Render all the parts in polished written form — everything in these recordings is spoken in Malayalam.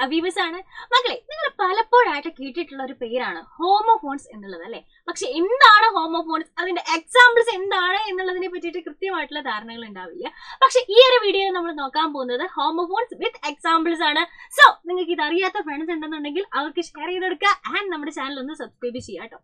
അവീവസ് ആണ്. മക്കളെ, നിങ്ങൾ പലപ്പോഴായിട്ട് കേട്ടിട്ടുള്ള ഒരു പേരാണ് ഹോമോഫോൺസ് എന്നുള്ളത് അല്ലെ. പക്ഷെ എന്താണ് ഹോമോഫോൺസ്, അതിന്റെ എക്സാമ്പിൾസ് എന്താണ് എന്നുള്ളതിനെ പറ്റിയിട്ട് കൃത്യമായിട്ടുള്ള ധാരണകൾ ഉണ്ടാവില്ല. പക്ഷെ ഈ ഒരു വീഡിയോയിൽ നമ്മൾ നോക്കാൻ പോകുന്നത് ഹോമോഫോൺസ് വിത്ത് എക്സാമ്പിൾസ് ആണ്. സോ നിങ്ങൾക്ക് ഇത് അറിയാത്ത ഫ്രണ്ട്സ് ഉണ്ടെന്നുണ്ടെങ്കിൽ അവർക്ക് ഷെയർ ചെയ്തെടുക്കുക ആൻഡ് നമ്മുടെ ചാനൽ ഒന്ന് സബ്സ്ക്രൈബ് ചെയ്യാം കേട്ടോ.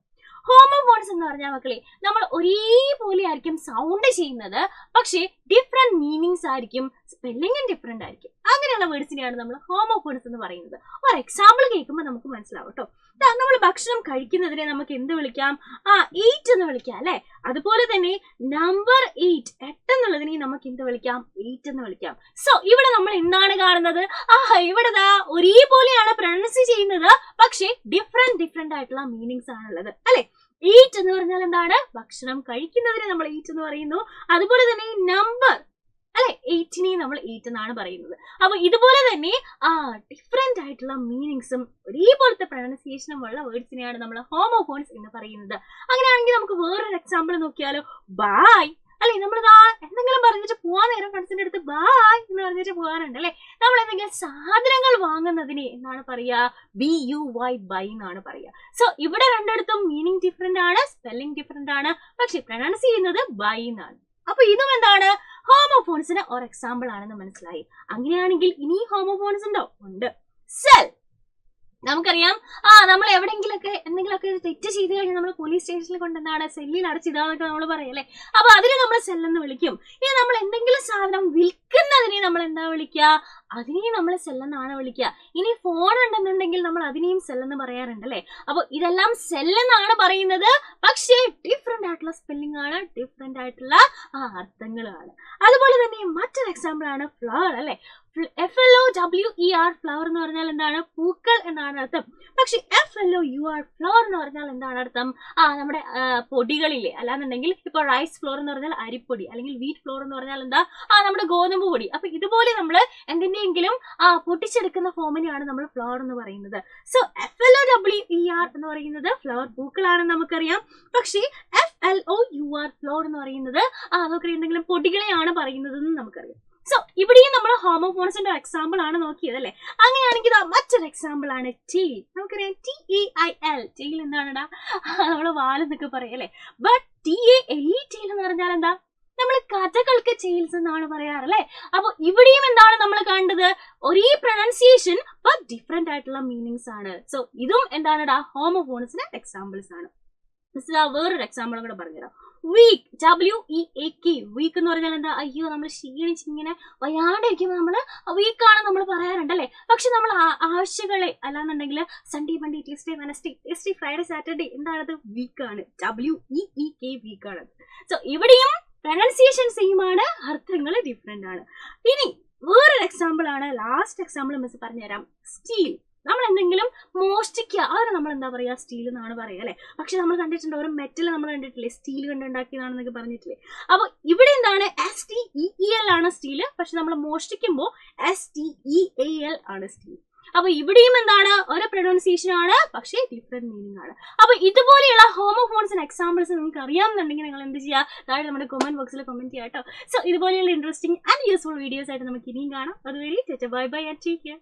ഹോമോഫോൺസ് എന്ന് പറഞ്ഞാൽ മക്കളെ, നമ്മൾ ഒരേപോലെ ആയിരിക്കും സൗണ്ട് ചെയ്യുന്നത്, പക്ഷേ ഡിഫറെന്റ് മീനിങ്സ് ആയിരിക്കും, സ്പെല്ലിംഗും ഡിഫറെന്റ് ആയിരിക്കും. അങ്ങനെയുള്ള വേർഡ്സിനെയാണ് നമ്മൾ ഹോമോഫോൺസ് എന്ന് പറയുന്നത്. ഒരു എക്സാമ്പിൾ കേൾക്കുമ്പോൾ നമുക്ക് മനസ്സിലാവും കേട്ടോ. നമ്മൾ ഭക്ഷണം കഴിക്കുന്നതിനെ നമുക്ക് എന്ത് വിളിക്കാം? ഈറ്റ് എന്ന് വിളിക്കാം അല്ലെ. അതുപോലെ തന്നെ നമ്പർ 8 എന്നുള്ളതിനെ നമുക്ക് എന്ത് വിളിക്കാം? 8 എന്ന് വിളിക്കാം. സോ ഇവിടെ നമ്മൾ എന്താണ് കാണുന്നത്? ഇവിടെ ഒരേപോലെയാണ് പ്രൊനൗൺസ് ചെയ്യുന്നത്, പക്ഷേ ഡിഫറെന്റ് ആയിട്ടുള്ള മീനിങ്സ് ആണുള്ളത് അല്ലെ. ഈറ്റ് എന്ന് പറഞ്ഞാൽ എന്താണ്? ഭക്ഷണം കഴിക്കുന്നതിനെ നമ്മൾ ഈറ്റ് എന്ന് പറയുന്നു. അതുപോലെ തന്നെ നമ്പർ അല്ലെ, 8നെ നമ്മൾ 8 എന്നാണ് പറയുന്നത്. അപ്പൊ ഇതുപോലെ തന്നെ ഡിഫറെന്റ് ആയിട്ടുള്ള മീനിങ്സും ഒരേപോലത്തെ പ്രൊനൗൺസിയേഷനും ഉള്ള വേർഡ്സിനെയാണ് നമ്മൾ ഹോമോഫോൺസ് എന്ന് പറയുന്നത്. അങ്ങനെയാണെങ്കിൽ നമുക്ക് വേറൊരു എക്സാമ്പിൾ നോക്കിയാലോ. ബായ് അല്ലെ, നമ്മളിതാ എന്തെങ്കിലും പറഞ്ഞിട്ട് പോവാൻ നേരം ഫ്രണ്ട്സിന്റെ അടുത്ത് ബായ് എന്ന് പറഞ്ഞിട്ട് പോകാറുണ്ട് അല്ലെ. നമ്മൾ എന്തെങ്കിലും സാധനങ്ങൾ വാങ്ങുന്നതിന് എന്താണ് പറയാ? BUY ബൈ എന്നാണ് പറയാ. സോ ഇവിടെ രണ്ടിടത്തും മീനിങ് ഡിഫറെന്റ് ആണ്, സ്പെല്ലിംഗ് ഡിഫറെന്റ് ആണ്, പക്ഷെ പ്രൊനൗൺസ് ചെയ്യുന്നത് ബൈ എന്നാണ്. അപ്പൊ ഇതും എന്താണ്? ഹോമോഫോൺസിന് ഒരു എക്സാമ്പിൾ ആണെന്ന് മനസ്സിലായി. അങ്ങനെയാണെങ്കിൽ ഇനി ഹോമോഫോൺസ് ഉണ്ടോ? ഉണ്ട്. സെൽ. നമുക്കറിയാം, നമ്മൾ എന്തെങ്കിലുമൊക്കെ തെറ്റ് ചെയ്ത് കഴിഞ്ഞാൽ നമ്മൾ പോലീസ് സ്റ്റേഷനിൽ കൊണ്ട് എന്താണ് സെല്ലിൽ അടച്ചിടാന്നൊക്കെ നമ്മൾ പറയല്ലേ. അപ്പൊ അതിനെ നമ്മൾ സെല്ലെന്ന് വിളിക്കും. ഇനി നമ്മൾ എന്തെങ്കിലും സാധനം വിൽക്കുന്നതിനെ നമ്മൾ എന്താ വിളിക്കുക? അതിനെയും നമ്മൾ സെല്ലെന്നാണ് വിളിക്കുക. ഇനി ഫോൺ ഉണ്ടെന്നുണ്ടെങ്കിൽ നമ്മൾ അതിനെയും സെല്ലെന്ന് പറയാറുണ്ട് അല്ലെ. അപ്പൊ ഇതെല്ലാം സെല്ലെന്നാണ് പറയുന്നത്, പക്ഷേ ഡിഫറെന്റ് ആയിട്ടുള്ള സ്പെല്ലിംഗ് ആണ്, ഡിഫറെന്റ് ആയിട്ടുള്ള അർത്ഥങ്ങളാണ്. അതുപോലെ തന്നെ മറ്റൊരു എക്സാമ്പിൾ ആണ് ഫ്ലവർ അല്ലെ. FLOWER ഫ്ലവർ എന്ന് പറഞ്ഞാൽ എന്താണ്? പൂക്കൾ എന്നാണ് അർത്ഥം. പക്ഷെ FLOUR ഫ്ലവർ എന്ന് പറഞ്ഞാൽ എന്താണ് അർത്ഥം? നമ്മുടെ പൊടികളില്ലേ, അല്ലാന്നുണ്ടെങ്കിൽ ഇപ്പൊ റൈസ് ഫ്ലോർ എന്ന് പറഞ്ഞാൽ അരിപ്പൊടി, അല്ലെങ്കിൽ വീറ്റ് ഫ്ലോർ എന്ന് പറഞ്ഞാൽ എന്താ? നമ്മുടെ ഗോതമ്പ് പൊടി. അപ്പൊ ഇതുപോലെ നമ്മൾ എന്തിന്റെയെങ്കിലും പൊട്ടിച്ചെടുക്കുന്ന ഫോമിനെയാണ് നമ്മൾ ഫ്ലവർ എന്ന് പറയുന്നത്. സോ FLOWER എന്ന് പറയുന്നത് ഫ്ലവർ പൂക്കളാണെന്ന് നമുക്കറിയാം. പക്ഷേ FLOUR ഫ്ലവർ എന്ന് പറയുന്നത് നമുക്കറിയാം എന്തെങ്കിലും പൊടികളെയാണ് പറയുന്നത് എന്ന് നമുക്കറിയാം. സോ ഇവിടെയും നമ്മൾ ഹോമോഫോൺസിന്റെ എക്സാമ്പിൾ ആണ് നോക്കിയത് അല്ലെ. അങ്ങനെയാണെങ്കിൽ മറ്റൊരു എക്സാമ്പിൾ ആണ് ടെയിൽ. നമുക്കറിയാം TEIL. ടെയിൽ എന്താണെടാ? നമ്മള് വാലെന്നൊക്കെ പറയാം അല്ലെ. ബട്ട് TALE ടെയിൽ എന്ന് പറഞ്ഞാൽ എന്താ? നമ്മൾ കഥകൾക്ക് ടെയിൽസ് എന്നാണ് പറയാറല്ലേ. അപ്പൊ ഇവിടെയും എന്താണ് നമ്മൾ കണ്ടത്? ഒരേ പ്രൊനൗൺസിയേഷൻ ബട്ട് ഡിഫറെന്റ് ആയിട്ടുള്ള മീനിങ്സ് ആണ്. സോ ഇതും എന്താണെടാ? ഹോമോഫോൺസിന്റെ എക്സാമ്പിൾസ് ആണ്. വേറൊരു എക്സാമ്പിൾ കൂടെ പറഞ്ഞുതരാം. Week, WEAK. വീക്ക് എന്ന് പറഞ്ഞാൽ എന്താ? അയ്യോ, നമ്മൾ ക്ഷീണിച്ച് ഇങ്ങനെ വയ്യാണ്ടിരിക്കുമ്പോൾ നമ്മൾ വീക്കാണ് നമ്മൾ പറയാറുണ്ട് അല്ലെ. പക്ഷെ നമ്മൾ ആഴ്ചകളെ അല്ലാന്നുണ്ടെങ്കിൽ Sunday, Monday, Tuesday, Wednesday, Friday, Saturday എന്താണത്? വീക്കാണ്. WEEK വീക്കാണ്. സോ ഇവിടെയും പ്രൊനൗൺസിയേഷൻ സെയിം ആണ്, അർത്ഥങ്ങൾ ഡിഫറെന്റ് ആണ്. ഇനി വേറൊരു എക്സാമ്പിൾ ആണ്, ലാസ്റ്റ് എക്സാമ്പിൾ മിസ് പറഞ്ഞുതരാം. സ്റ്റീൽ. നമ്മൾ എന്തെങ്കിലും മോഷ്ടിക്കുക, അതിന് നമ്മൾ എന്താ പറയാ? സ്റ്റീൽ എന്നാണ് പറയാ അല്ലെ. പക്ഷെ നമ്മൾ കണ്ടിട്ടുണ്ട്, ഒരു മെറ്റൽ നമ്മൾ കണ്ടിട്ടില്ലേ, സ്റ്റീൽ കൊണ്ടുണ്ടാക്കിയതാണെന്നൊക്കെ പറഞ്ഞിട്ടില്ലേ. അപ്പൊ ഇവിടെ എന്താണ്? STEEL ആണ് സ്റ്റീല്, പക്ഷെ നമ്മൾ മോഷ്ടിക്കുമ്പോൾ STEAL ആണ് സ്റ്റീൽ. അപ്പൊ ഇവിടെയും എന്താണ്? ഒരു പ്രൊനൗൺസിയേഷൻ ആണ്, പക്ഷേ ഡിഫറെന്റ് മീനിങ് ആണ്. അപ്പൊ ഇതുപോലെയുള്ള ഹോമോഫോൺസിന് എക്സാമ്പിൾസ് നിങ്ങൾക്ക് അറിയാമെന്നുണ്ടെങ്കിൽ നിങ്ങൾ എന്ത് ചെയ്യുക? താഴെ നമ്മുടെ കമന്റ് ബോക്സിൽ കമന്റ് ചെയ്യാം കേട്ടോ. സോ ഇതുപോലെയുള്ള ഇൻട്രസ്റ്റിംഗ് ആൻഡ് യൂസ്ഫുൾ വീഡിയോസ് ആയിട്ട് നമുക്ക് ഇനിയും കാണാം. അതുവരെ bye bye and take care.